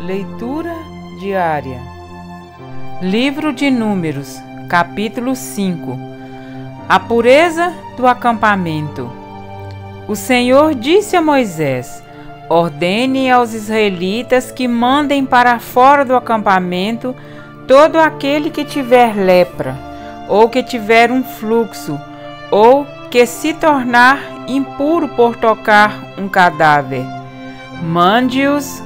Leitura diária. Livro de Números, capítulo 5. A pureza do acampamento. O Senhor disse a Moisés: ordene aos israelitas que mandem para fora do acampamento todo aquele que tiver lepra, ou que tiver um fluxo, ou que se tornar impuro por tocar um cadáver. Mande-os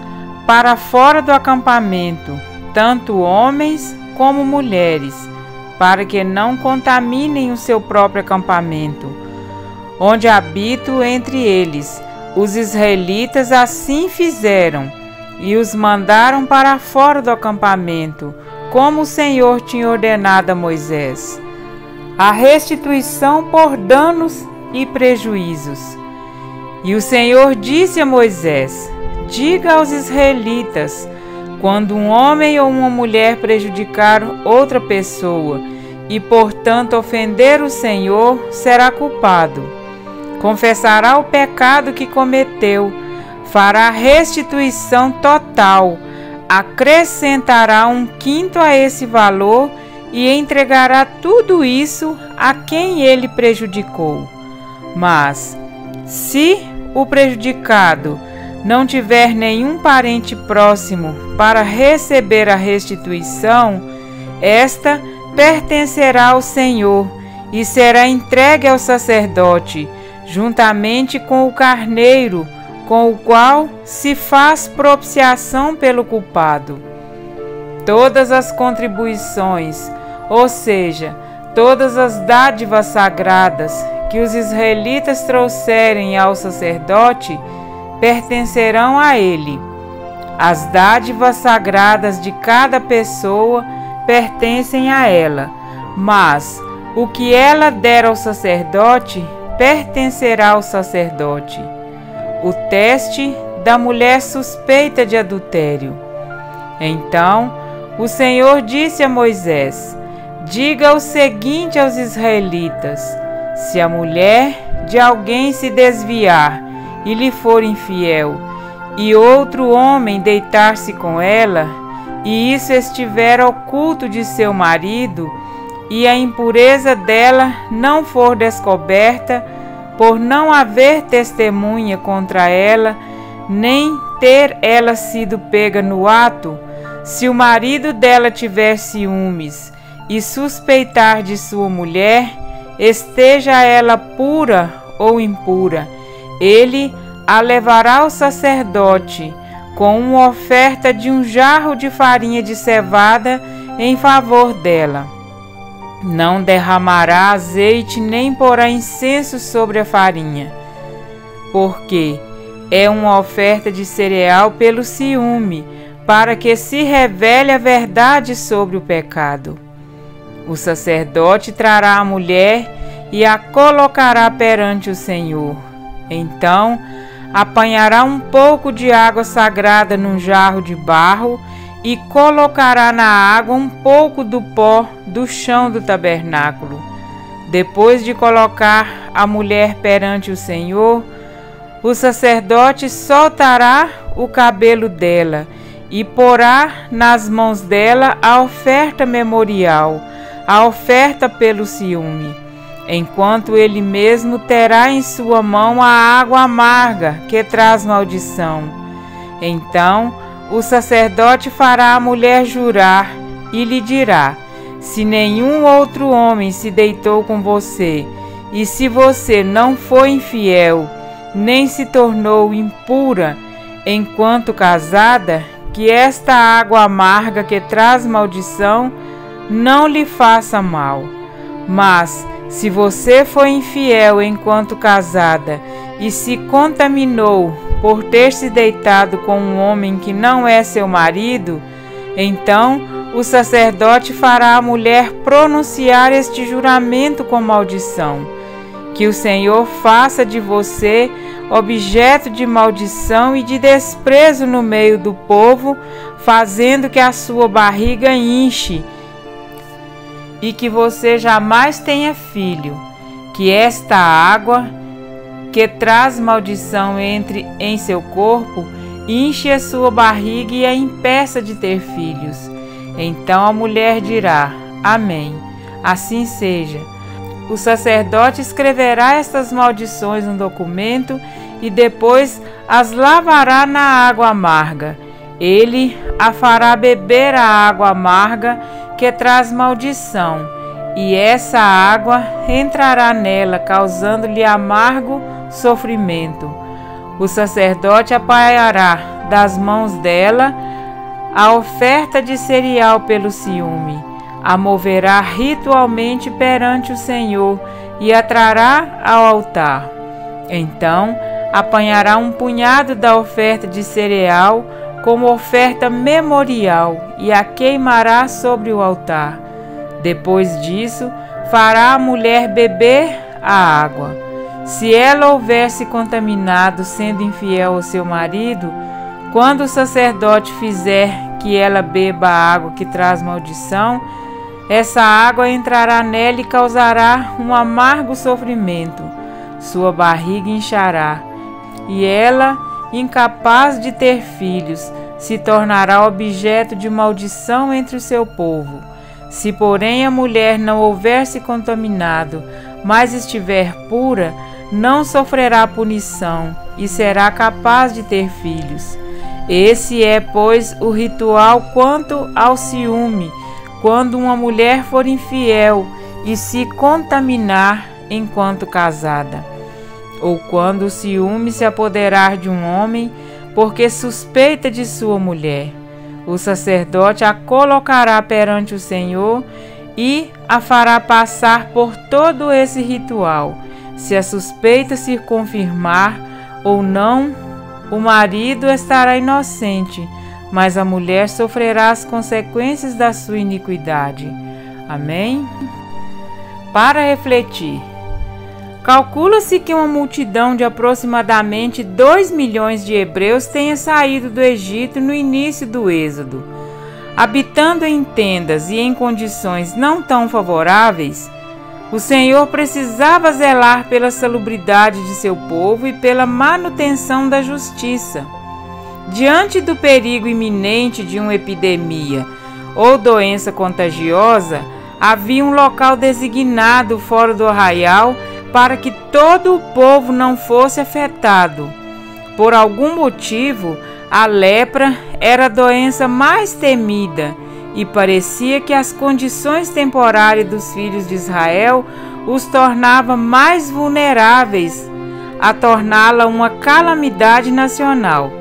para fora do acampamento, tanto homens como mulheres, para que não contaminem o seu próprio acampamento, onde habito entre eles. Os israelitas assim fizeram, e os mandaram para fora do acampamento, como o Senhor tinha ordenado a Moisés. A restituição por danos e prejuízos. E o Senhor disse a Moisés: diga aos israelitas: quando um homem ou uma mulher prejudicar outra pessoa e, portanto, ofender o Senhor, será culpado. Confessará o pecado que cometeu, fará restituição total, acrescentará 1/5 a esse valor e entregará tudo isso a quem ele prejudicou. Mas, se o prejudicado não tiver nenhum parente próximo para receber a restituição, esta pertencerá ao Senhor e será entregue ao sacerdote, juntamente com o carneiro, com o qual se faz propiciação pelo culpado. Todas as contribuições, ou seja, todas as dádivas sagradas que os israelitas trouxerem ao sacerdote, pertencerão a ele. As dádivas sagradas de cada pessoa pertencem a ela, mas o que ela der ao sacerdote pertencerá ao sacerdote. O teste da mulher suspeita de adultério. Então o Senhor disse a Moisés: diga o seguinte aos israelitas: se a mulher de alguém se desviar e lhe for infiel, e outro homem deitar-se com ela, e isso estiver oculto de seu marido, e a impureza dela não for descoberta, por não haver testemunha contra ela, nem ter ela sido pega no ato, se o marido dela tiver ciúmes e suspeitar de sua mulher, esteja ela pura ou impura, ele a levará ao sacerdote com uma oferta de 1 jarro de farinha de cevada em favor dela. Não derramará azeite nem porá incenso sobre a farinha, porque é uma oferta de cereal pelo ciúme, para que se revele a verdade sobre o pecado. O sacerdote trará a mulher e a colocará perante o Senhor. Então apanhará um pouco de água sagrada num jarro de barro e colocará na água um pouco do pó do chão do tabernáculo. Depois de colocar a mulher perante o Senhor, o sacerdote soltará o cabelo dela e porá nas mãos dela a oferta memorial, a oferta pelo ciúme, enquanto ele mesmo terá em sua mão a água amarga que traz maldição. Então o sacerdote fará a mulher jurar e lhe dirá: se nenhum outro homem se deitou com você, e se você não foi infiel, nem se tornou impura enquanto casada, que esta água amarga que traz maldição não lhe faça mal. Mas se você foi infiel enquanto casada e se contaminou por ter se deitado com um homem que não é seu marido, então o sacerdote fará a mulher pronunciar este juramento com maldição: que o Senhor faça de você objeto de maldição e de desprezo no meio do povo, fazendo que a sua barriga inche, e que você jamais tenha filho, que esta água que traz maldição entre em seu corpo inche a sua barriga e a impeça de ter filhos. Então a mulher dirá: Amém, assim seja. O sacerdote escreverá estas maldições no documento e depois as lavará na água amarga. Ele a fará beber a água amarga que traz maldição, e essa água entrará nela, causando-lhe amargo sofrimento. O sacerdote apanhará das mãos dela a oferta de cereal pelo ciúme, a moverá ritualmente perante o Senhor e a trará ao altar. Então apanhará um punhado da oferta de cereal como oferta memorial e a queimará sobre o altar. Depois disso, fará a mulher beber a água. Se ela houver se contaminado sendo infiel ao seu marido, quando o sacerdote fizer que ela beba a água que traz maldição, essa água entrará nela e causará um amargo sofrimento. Sua barriga inchará, e ela, incapaz de ter filhos, se tornará objeto de maldição entre o seu povo. Se, porém, a mulher não houver se contaminado, mas estiver pura, não sofrerá punição e será capaz de ter filhos. Esse é, pois, o ritual quanto ao ciúme, quando uma mulher for infiel e se contaminar enquanto casada, ou quando o ciúme se apoderar de um homem, porque suspeita de sua mulher. O sacerdote a colocará perante o Senhor e a fará passar por todo esse ritual. Se a suspeita se confirmar ou não, o marido estará inocente, mas a mulher sofrerá as consequências da sua iniquidade. Amém? Para refletir. Calcula-se que uma multidão de aproximadamente 2 milhões de hebreus tenha saído do Egito no início do Êxodo. Habitando em tendas e em condições não tão favoráveis, o Senhor precisava zelar pela salubridade de seu povo e pela manutenção da justiça. Diante do perigo iminente de uma epidemia ou doença contagiosa, havia um local designado fora do arraial para que todo o povo não fosse afetado. Por algum motivo, a lepra era a doença mais temida e parecia que as condições temporárias dos filhos de Israel os tornava mais vulneráveis a torná-la uma calamidade nacional.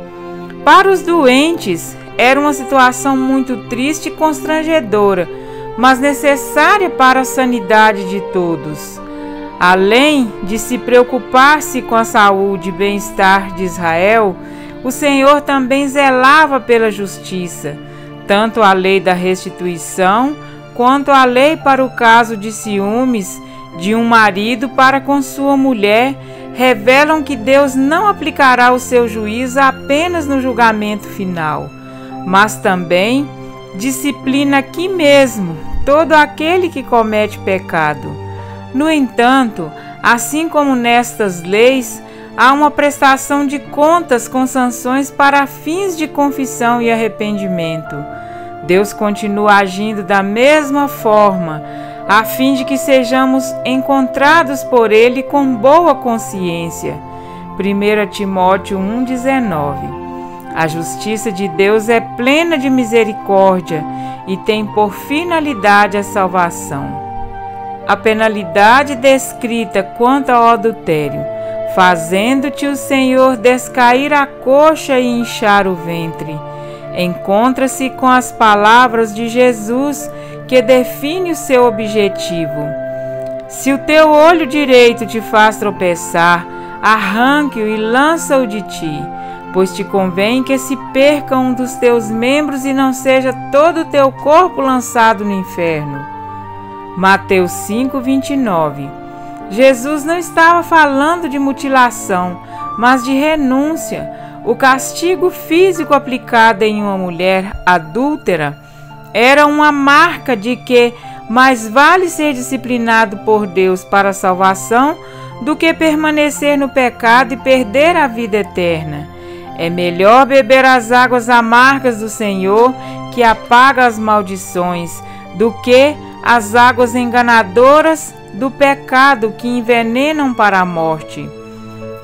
Para os doentes, era uma situação muito triste e constrangedora, mas necessária para a sanidade de todos. Além de se preocupar-se com a saúde e bem-estar de Israel, o Senhor também zelava pela justiça. Tanto a lei da restituição, quanto a lei para o caso de ciúmes de um marido para com sua mulher, revelam que Deus não aplicará o seu juízo apenas no julgamento final, mas também disciplina aqui mesmo todo aquele que comete pecado. No entanto, assim como nestas leis, há uma prestação de contas com sanções para fins de confissão e arrependimento. Deus continua agindo da mesma forma, a fim de que sejamos encontrados por Ele com boa consciência. 1 Timóteo 1,19. A justiça de Deus é plena de misericórdia e tem por finalidade a salvação. A penalidade descrita quanto ao adultério, fazendo-te o Senhor descair a coxa e inchar o ventre, encontra-se com as palavras de Jesus que define o seu objetivo. Se o teu olho direito te faz tropeçar, arranque-o e lança-o de ti, pois te convém que se perca um dos teus membros e não seja todo o teu corpo lançado no inferno. Mateus 5:29. Jesus não estava falando de mutilação, mas de renúncia. O castigo físico aplicado em uma mulher adúltera era uma marca de que mais vale ser disciplinado por Deus para a salvação do que permanecer no pecado e perder a vida eterna. É melhor beber as águas amargas do Senhor, que apaga as maldições, do que as águas enganadoras do pecado, que envenenam para a morte.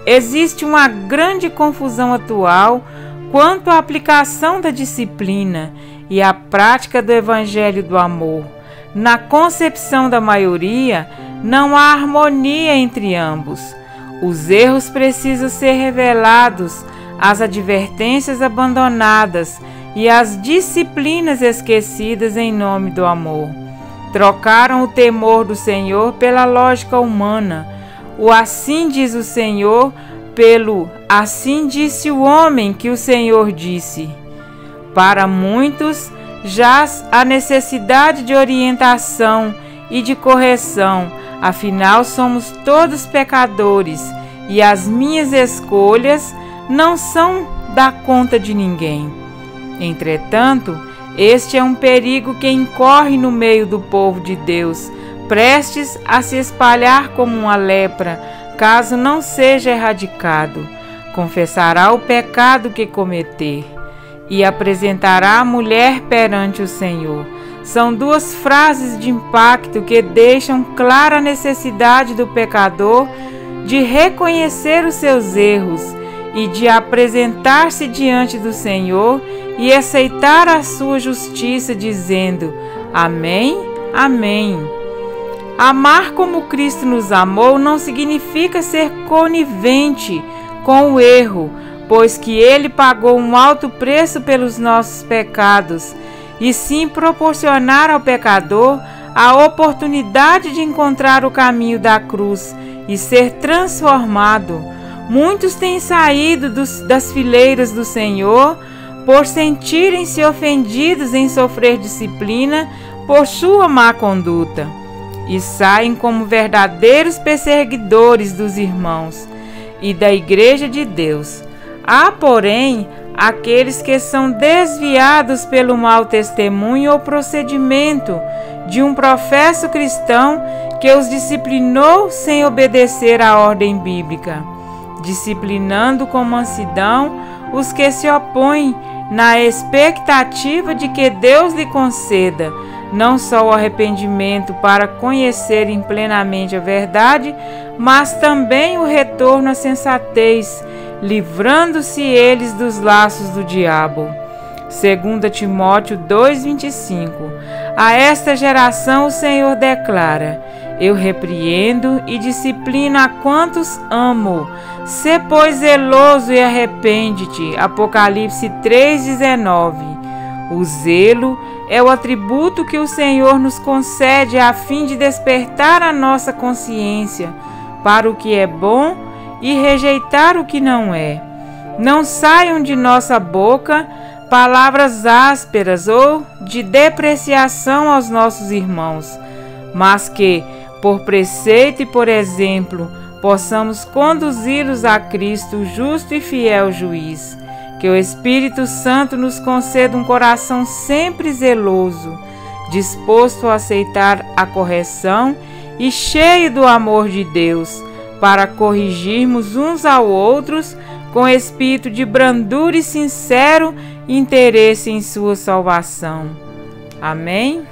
Existe uma grande confusão atual quanto à aplicação da disciplina e à prática do Evangelho do amor. Na concepção da maioria, não há harmonia entre ambos. Os erros precisam ser revelados, as advertências abandonadas e as disciplinas esquecidas em nome do amor. Trocaram o temor do Senhor pela lógica humana, o assim diz o Senhor pelo assim disse o homem que o Senhor disse. Para muitos, jaz a necessidade de orientação e de correção, afinal somos todos pecadores e as minhas escolhas não são da conta de ninguém. Entretanto, este é um perigo que incorre no meio do povo de Deus, prestes a se espalhar como uma lepra, caso não seja erradicado. Confessará o pecado que cometer e apresentará a mulher perante o Senhor. São duas frases de impacto que deixam clara a necessidade do pecador de reconhecer os seus erros e de apresentar-se diante do Senhor e aceitar a sua justiça, dizendo: Amém, Amém. Amar como Cristo nos amou não significa ser conivente com o erro, pois que Ele pagou um alto preço pelos nossos pecados, e sim proporcionar ao pecador a oportunidade de encontrar o caminho da cruz e ser transformado. Muitos têm saído das fileiras do Senhor por sentirem-se ofendidos em sofrer disciplina por sua má conduta, e saem como verdadeiros perseguidores dos irmãos e da Igreja de Deus. Há, porém, aqueles que são desviados pelo mau testemunho ou procedimento de um professo cristão que os disciplinou sem obedecer à ordem bíblica, disciplinando com mansidão os que se opõem, na expectativa de que Deus lhe conceda não só o arrependimento para conhecerem plenamente a verdade, mas também o retorno à sensatez, livrando-se eles dos laços do diabo. 2 Timóteo 2,25. A esta geração o Senhor declara: Eu repreendo e disciplino a quantos amo. Sê, pois, zeloso e arrepende-te. Apocalipse 3,19. O zelo é o atributo que o Senhor nos concede a fim de despertar a nossa consciência para o que é bom e rejeitar o que não é. Não saiam de nossa boca palavras ásperas ou de depreciação aos nossos irmãos, mas que, por preceito e por exemplo, possamos conduzi-los a Cristo, justo e fiel juiz. Que o Espírito Santo nos conceda um coração sempre zeloso, disposto a aceitar a correção e cheio do amor de Deus, para corrigirmos uns aos outros com espírito de brandura e sincero interesse em sua salvação. Amém?